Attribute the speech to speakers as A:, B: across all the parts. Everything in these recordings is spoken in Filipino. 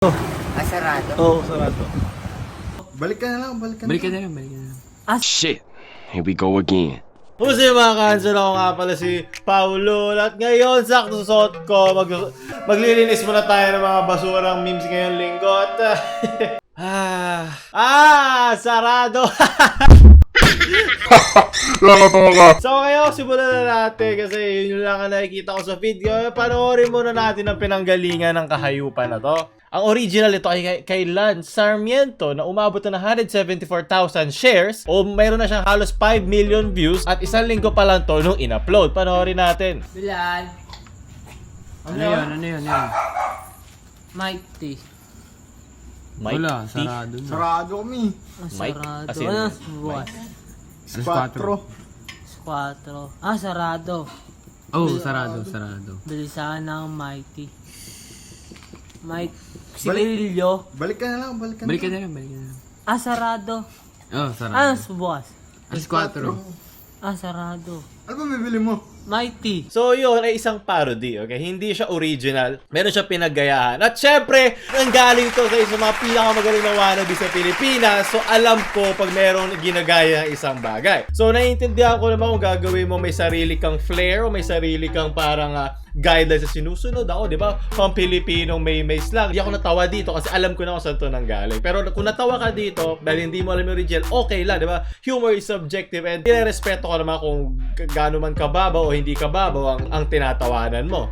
A: Sarado?
B: Oo, sarado.
C: Balik ka na lang.
D: Balik ka na lang.
E: Shit, here we go again.
B: Pusi mga kanson, ako nga pala si Paulo. At ngayon, sakto suot ko. Maglilinis muna tayo ng mga basurang memes ngayong linggo. At sarado! So ngayon, simulan na natin kasi yun lang ang nakikita ko sa video. Panoorin muna natin ang pinanggalingan ng kahayupan na to. Ang original ito ay kay Lance Sarmiento na umabot na 174,000 shares o mayroon na siyang halos 5 million views at isang linggo pa lang to nung in-upload. Panoorin natin.
A: Bilan.
D: Ano yun?
A: Mighty.
D: Wala, sarado na.
C: Sarado kami.
B: Mike?
A: Sarado.
B: As in,
A: Ano?
B: Mike.
C: Squatro.
A: Squatro. Sarado.
D: Oh, sarado.
A: Bilisan ng Mighty. Sigarilyo.
C: Balik ka na lang.
D: Balik ka na lang.
A: Sarado.
D: Oh, sarado.
A: Buwas.
D: Alas 4.
A: Sarado.
C: Ano ba bibili mo?
A: Mighty.
B: So yun ay isang parody, okay? Hindi siya original. Meron siya pinaggayahan. At syempre, nanggaling to sa isang mga pinakamagaling na wannabe sa Pilipinas. So alam ko pag meron ginagaya ng isang bagay. So naiintindihan ko naman kung gagawin mo may sarili kang flair o may sarili kang parang guidelines sa sinusunod. Ako, di ba? Pang Pilipinong may slang. Hindi ako natawa dito kasi alam ko na kung saan to nanggaling. Pero kung natawa ka dito dahil hindi mo alam yung original, okay lang, di ba? Humor is subjective and nirerespeto ko naman kung gaano man kababaw o hindi kababaw ang tinatawanan mo.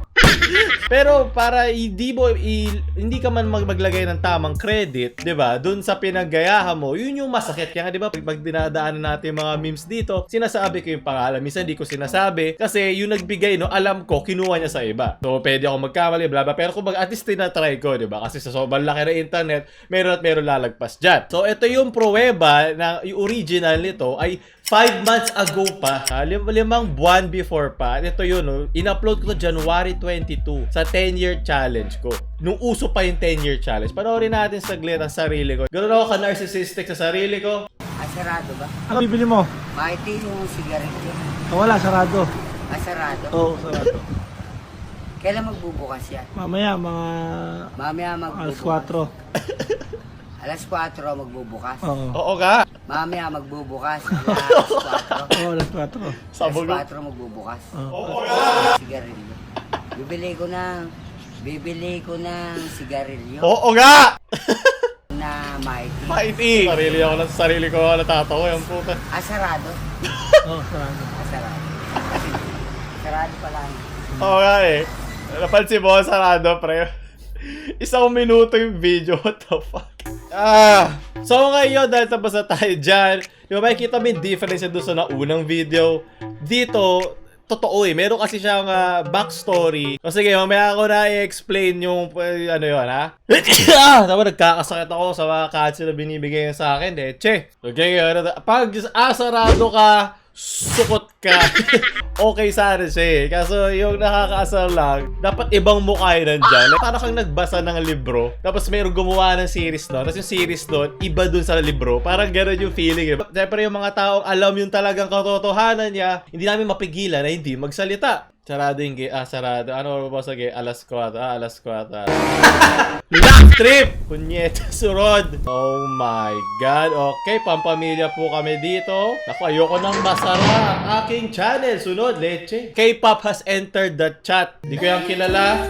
B: Pero para hindi ka man maglagay ng tamang credit, 'di ba? Doon sa pinaggayahan mo, yun yung masakit kaya, 'di ba? Pag dinadaanan natin mga memes dito, sinasabi ko yung pangalan, minsan hindi ko sinasabi kasi yung nagbigay, no, alam ko kinuha niya sa iba. So pwede ako magkamali, bla bla, pero kung at least tinatry ko, 'di ba? Kasi sa sobrang laki ng internet, meron lalagpas diyan. So ito yung pruweba na yung original nito ay 5 months ago pa, 5 buwan before pa. Ito yun, no? In-upload ko to January 22 sa 10-year challenge ko. Nung uso pa yung 10-year challenge. Panoorin natin saglit ang sarili ko. Ganoon ako ka-narcissistic sa sarili ko.
A: Sarado ba?
B: Ano bibili mo?
A: Mighty yung sigarilyo.
B: Wala, sarado.
A: Sarado?
B: Oo, sarado.
A: Kailan magbubukas yan?
B: Mamaya, mga
A: Mamaya magbubukas. Alas 4 magbubukas.
B: Oo ka?
A: Mamaya magbubukas. Alas 4.
B: Oo, alas 4.
A: Alas 4 magbubukas.
B: Oo
A: Sigarilyo. Bibili ko ng sigarilyo
B: Oo nga!
A: na Mighty.
B: Mighty! Sarili ko natatawa yung puta.
A: Sarado?
B: Oo, sarado.
A: Sarado. Sarado pala.
B: Oo nga eh. Napansin mo, sarado, pre. Isang minuto yung video, what the fuck? So ngayon, dahil tapos na tayo dyan, yung makikita mo yung difference doon sa naunang video. Dito, totoo eh, meron kasi siyang backstory. So sige, mamaya ako na i-explain yung, ano yun, ha? Tama, nagkakasakit ako sa mga cancel na binibigay sa akin, che. Okay, pag sarado ka, sukot ka. Okay sana siya eh. Kaso yung nakakaasar lang, dapat ibang mukha yun nandyan. Like, parang kang nagbasa ng libro, tapos mayroong gumawa ng series doon. Tapos yung series doon, iba doon sa libro. Parang gano'n yung feeling eh. Siyempre yung mga taong alam yung talagang katotohanan niya, hindi namin mapigilan na hindi magsalita. Sarado yung sarado. Ano ba sa alas 4? Alas 4. Laugh trip! Punyeta, surod. Oh my God. Okay, pampamilya po kami dito. Ako, ayoko nang masara aking channel. Sunod, leche. K-pop has entered the chat. Di ko yung kilala.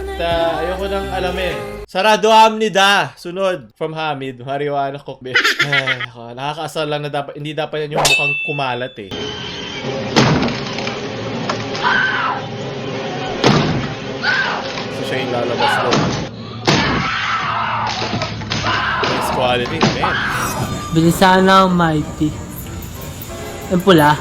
B: Ayoko nang alamin. Sarado amnida. Sunod. From Hamid. Marijuana Kokbe. Nakakaasar lang na dapat, hindi dapat yan yung mukhang kumalat eh. Siya yung lalabas doon. Nice quality, man.
A: Bilisan ng Mighty. Yung pula.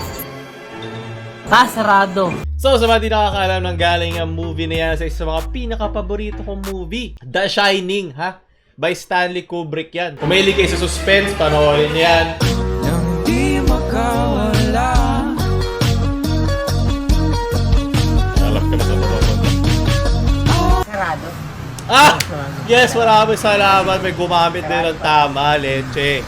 A: Sarado.
B: So, sa mga di nakakaalam ng galing ang movie na yan sa isa mga pinaka-paborito kong movie, The Shining, ha? By Stanley Kubrick yan. Kung mahilig kayo sa suspense, panoorin yan.
D: Di makawala.
B: Alam ka na sa mga.
A: Sarado.
B: Yes, maraming salamat. May gumamit din ng tama, leche.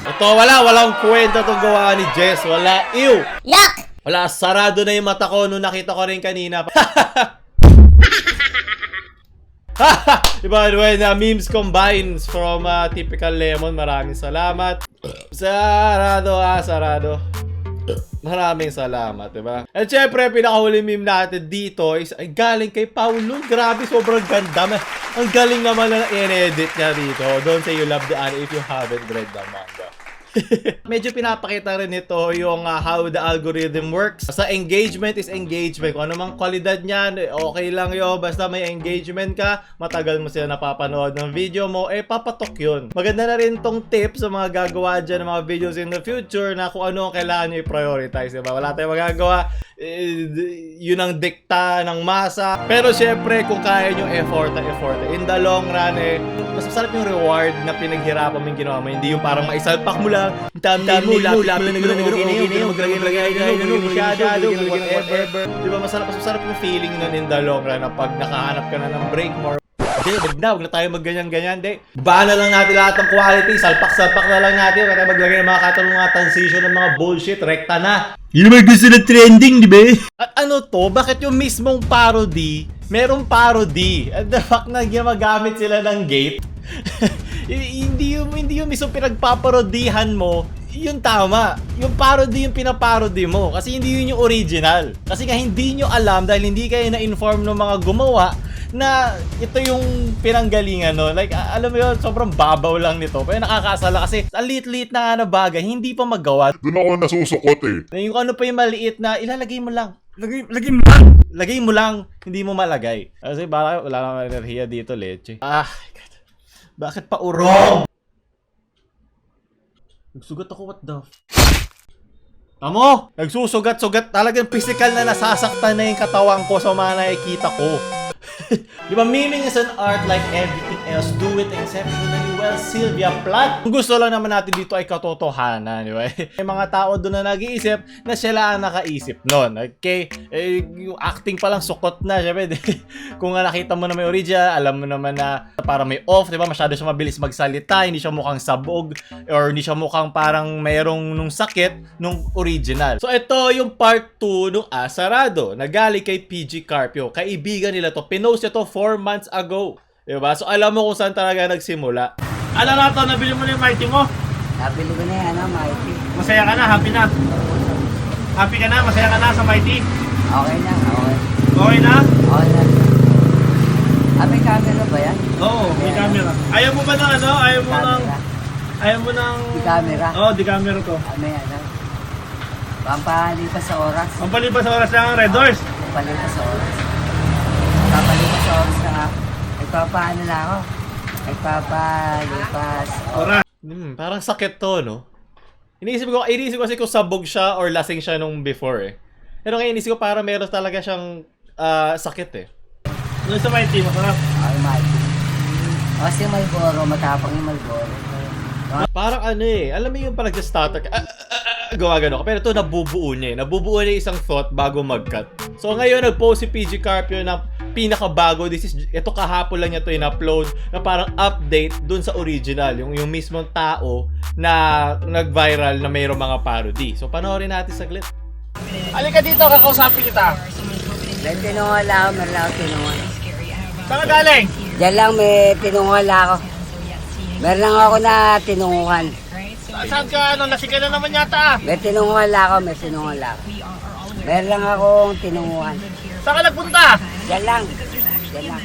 B: Ito, walang kwenta itong gawa ni Jess. Wala, ew!
A: Yuck!
B: Wala, sarado na yung mata ko nung nakita ko rin kanina. Diba, when memes combines from typical lemon, maraming salamat. Sarado, sarado. Maraming salamat, diba? At syempre, pinakahuli meme natin dito is ay galing kay Paulo. Grabe, sobrang ganda. Ang galing naman na in-edit niya dito. Don't say you love the anime if you haven't read the manga. Medyo pinapakita rin ito yung how the algorithm works. Sa engagement is engagement. Kung ano mang kwalidad niyan, okay lang yun. Basta may engagement ka, matagal mo sila napapanood ng video mo, papatok yun. Maganda na rin tong tip sa mga gagawa dyan ng mga videos in the future na kung ano ang kailangan nyo i-prioritize. Diba? Wala tayong magagawa. Yun ang dikta ng masa. Pero syempre, kung kaya nyo effort. In the long run, mas masarap yung reward na pinaghirapan mo yung ginawa mo. Hindi yung parang maisalpak mo lang. Lapit mo lang, diba, mas masarap yung feeling nun in the long run na pag nakahanap ka na ng break more. Wag na tayo magganyan-ganyan, Baan na lang natin lahat ng quality, salpak-salpak na lang natin, kaya maglagay ng mga katanong, mga transition ng mga bullshit, rekta na. Yun naman gusto na trending, di ba? At ano to, bakit yung mismong parody, merong parody? At the fact na ginagamit sila ng gate? hindi yung mismo pinagpaparodihan mo, yun tama. Yung parody yung pinaparody mo. Kasi hindi yun yung original. Kasi nga hindi nyo alam dahil hindi kayo na-inform ng mga gumawa na ito yung pinanggalingan, no? Like, alam mo yun, sobrang babaw lang nito. Pero nakakasala kasi ang liit-liit na nga na bagay, hindi pa magawa.
F: Doon ako nasusukot
B: Yung ano pa yung maliit na ilalagay mo lang. Lagay mo lang, hindi mo malagay. Kasi baka wala namang enerhiya dito, leche. Bakit pa urong? Nagsugat ako, what the Tamo! Nagsusugat-sugat. Talagang physical na nasasaktan na yung katawan ko sa mga nakikita ko. Di ba, memeing is an art like everything else. Do it exceptionally well, Sylvia Plath. Ang gusto lang naman natin dito ay katotohanan, di ba? May mga tao doon na nag-iisip na sila ang nakaisip nun, okay? Yung acting pa lang sukot na, syempre. Kung nakita mo na may original, alam mo naman na parang may off, di ba? Masyado siya mabilis magsalita, hindi siya mukhang sabog, or hindi siya mukhang parang mayroong nung sakit nung original. So ito yung part 2 nung Sarado, na galing kay PG Carpio. Kaibigan nila to. Pinost ito 4 months ago. Diba? So alam mo kung saan talaga nagsimula.
G: Ano na to? Nabili mo na yung Mighty mo?
A: Nabili ko na yan, Mighty.
G: Masaya ka na? Happy na? Happy ka na? Masaya ka na sa Mighty?
A: Okay na, okay.
G: Okay na?
A: Okay na. May camera ba yan?
G: Oo, may camera. Ayaw mo ba ng ano? Ayaw mo ng... Ayaw mo ng...
A: Di camera?
G: Oo, di camera to.
A: May ano? Pampalipas sa oras.
G: Pampalipas sa oras lang ang Red Doors.
A: Pampalipas sa oras. Pampalipas sa oras na nagpapaano na ako. Nagpapalipas.
G: Oras.
B: Parang sakit to, no? Iniisip ko kasi kung sabog siya or lasing siya nung before, Pero ngayon iniisip ko parang meron talaga siyang sakit,
G: Doon sa Mighty, masarap.
A: Ay, Mighty. Kasi Malboro, matapang yung Malboro.
B: Parang alam mo yung parang just-stutter ka, gumagano ka. Pero ito, nabubuo niya. Nabubuo niya isang thought bago mag-cut. So ngayon, nag-post si PG Carpio na pinakabago. Ito kahapon lang niya ito in-upload na parang update dun sa original. Yung mismong tao na nag-viral na mayroong mga parody. So panoorin natin saglit.
G: Halika dito, kakausapin kita.
A: May tinungal ako, meron ako tinungal.
G: Saan ka galing?
A: Diyan lang may tinungal ako. Meron lang ako na tinunguhan.
G: Saan ka? Lasing ka na naman yata.
A: May tinunguhan ako, may tinunguhan ako. Meron lang akong tinunguhan.
G: Saan ka nagpunta?
A: Diyan lang. Diyan lang.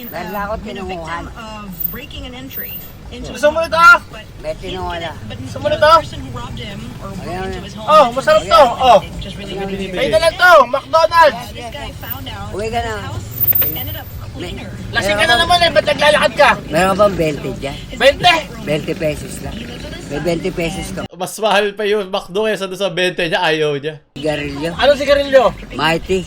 A: Meron lang akong tinunguhan.
G: Gusto mo ito?
A: May tinunguhan ako.
G: Gusto mo ito? Oh, masarap to. Oh. May dalag to. McDonald's.
A: Uwi ka na.
G: Lasing ka na naman ba't naglalakad ka?
A: Meron ka bang 20 dyan?
G: 20.
A: 20 pesos lang. May 20 pesos ko.
B: Mas mahal pa yung McDo kaysa doon sa 20 niya. Ayaw niya.
A: Sigarilyo.
G: Ano sigarilyo?
A: Mighty.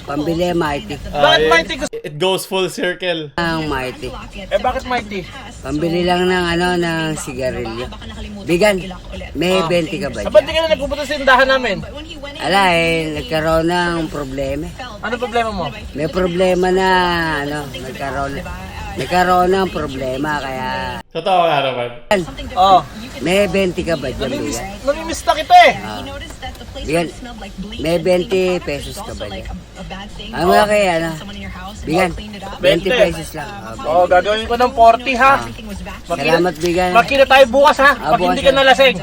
A: Pambili Mighty.
G: Bakit Mighty gusto?
B: It goes full circle.
A: Ang Mighty.
G: Bakit Mighty?
A: Pambili lang ng sigarilyo. Bigan, may 20 ka ba
G: Ba't
A: dyan?
G: di ka na nagpupunta sa tindahan namin?
A: Ala nagkaroon ng problema.
G: Ano problema mo?
A: May problema na, nagkaroon. nagkaroon ng problema kaya
B: Totoo nga naman.
G: Oh,
A: may 20 ka ba dyan, bigan?
G: namimiss na kita eh.
A: Bigan, may 20 pesos ka ba dyan? Ang laki, ano? Bigan, 20 pesos lang.
G: Oh, gagawin ko ng 40 ha.
A: Salamat, bigan.
G: Makita tayo bukas ha, pag
A: bukas
G: hindi ka
A: na.
G: nalasing.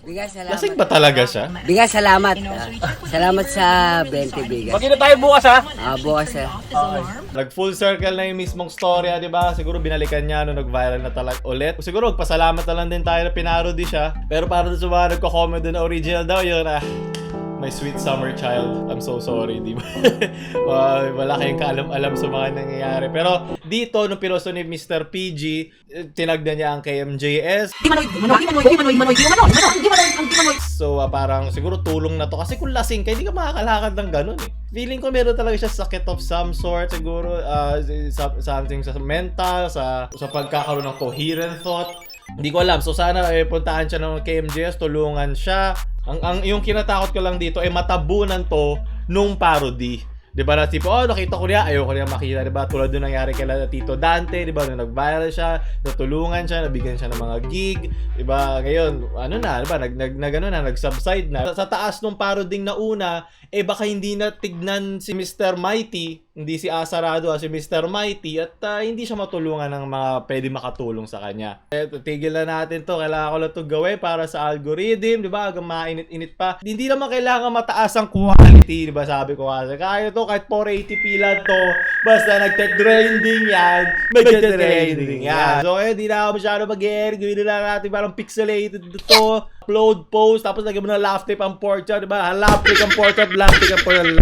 A: Bigan, salamat.
B: Lasing ba talaga siya?
A: Bigan, salamat. Salamat sa 20, bigan.
G: Makita tayo bukas ha.
A: Bukas na.
B: Nag full circle na yung mismong storya, di ba? Siguro binalikan niya no, nag-viral na talaga ulit. Siguro magpasalamat na lang din tayo na pinarody siya. Pero para sa mga nagko-comment na original daw yun, my sweet summer child. I'm so sorry, di ba? Wala kayong kaalam-alam sa mga nangyayari. Pero dito, nung piloso ni Mr. PG, tinagdan niya ang KMJS. So, parang siguro tulong na to. Kasi kung lasing ka, hindi ka makakalakad ng ganun eh. Feeling ko meron talaga siya sakit of some sort. Siguro, something sa mental, sa pagkakaroon ng coherent thought. Hindi ko alam. So, sana puntahan siya ng KMJS, tulungan siya. Yung kinatakot ko lang dito ay matabunan to nung parody. 'Di ba na tipo, nakita ko niya, ayoko niya makita, 'di ba? Tulad nung nangyari kay Tito Dante, 'di ba? Nung nag-viral siya, natulungan siya, nabigyan siya ng mga gig, 'di ba? Ngayon, ano na, 'di ba? Nag-subside na. Sa taas nung paroding na una, baka hindi na tignan si Mr. Mighty, hindi si Asarado, si Mr. Mighty at hindi siya matulungan ng mga pwede makatulong sa kanya. Tigil na natin to, kailangan ko lang to gawin para sa algorithm, 'di ba? Hanggang mainit-init pa. Hindi naman kailangan mataas ang quality, 'di ba? Sabi ko kasi, kaya to kahit 480p lang to, basta nagte-trending yan, magte-trending yan. So, di na ako masyado mag-air, gawin na lang natin parang pixelated to, upload, post, tapos lagyan mo na laugh tape ang portrait, di ba? Laugh tape ang portrait, laugh tape ang portrait.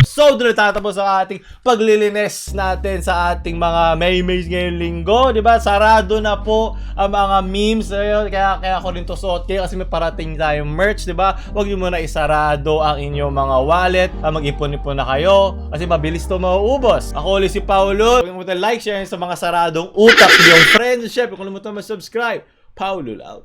B: So, doon tatapos ang ating paglilines natin sa ating mga may-mays ngayong linggo, di ba? Sarado na po ang mga memes, ayun, kaya ako rin to suot kayo kasi may parating tayong merch, di ba? Huwag niyo muna isarado ang inyong mga wallet, mag-ipon-ipon na kayo, kasi mabilis to mauubos. Ako ulit si Paulo. Huwag mo like, share sa mga saradong utak yung friends. Syempre, kung limutan mo subscribe, Paulo out.